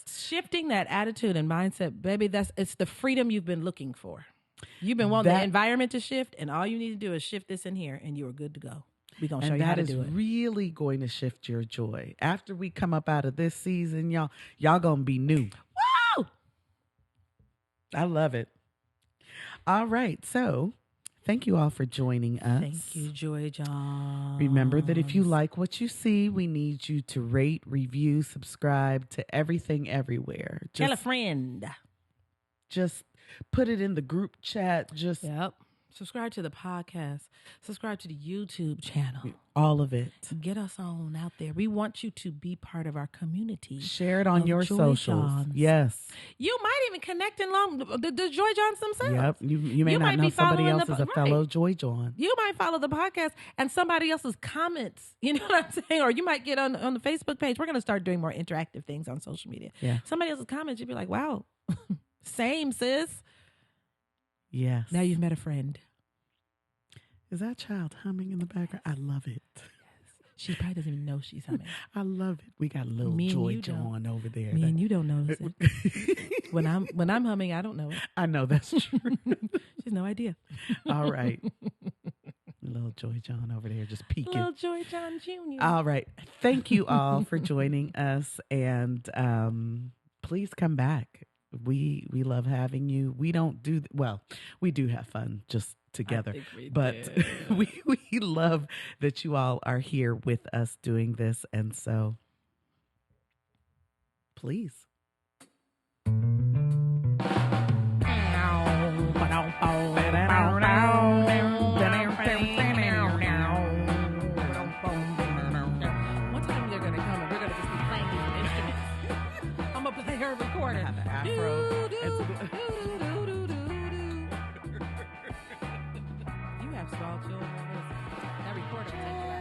shifting that attitude and mindset, baby. It's the freedom you've been looking for. You've been wanting the environment to shift, and all you need to do is shift this in here, and you are good to go. We're going to show you how to do it. That is really going to shift your joy. After we come up out of this season, y'all going to be new. Woo! I love it. All right. So thank you all for joining us. Thank you, Joy John. Remember that if you like what you see, we need you to rate, review, subscribe to Everything Everywhere. Tell a friend. Just put it in the group chat. Yep. Subscribe to the podcast. Subscribe to the YouTube channel. All of it. Get us on out there. We want you to be part of our community. Share it on your socials. Yes. You might even connect in the Joy Johns themselves. Yep. You may not know somebody else is a fellow Joy John. You might follow the podcast and somebody else's comments. You know what I'm saying? Or you might get on the Facebook page. We're going to start doing more interactive things on social media. Yeah. Somebody else's comments, you'd be like, wow, same, sis. Yes. Now you've met a friend. Is that child humming in the background? I love it. Yes. She probably doesn't even know she's humming. I love it. We got a little Joy John over there. Me and you don't notice it. When I'm humming, I don't know it. I know, that's true. She has no idea. All right. Little Joy John over there just peeking. Little Joy John Jr. All right. Thank you all for joining us. And please come back. We love having you. We don't do we do have fun just together, but we love that you all are here with us doing this, and so please. One time they're gonna come and we're gonna just be playing these instruments. I'm gonna play her recorder. Have an afro. You have small children. That recorder.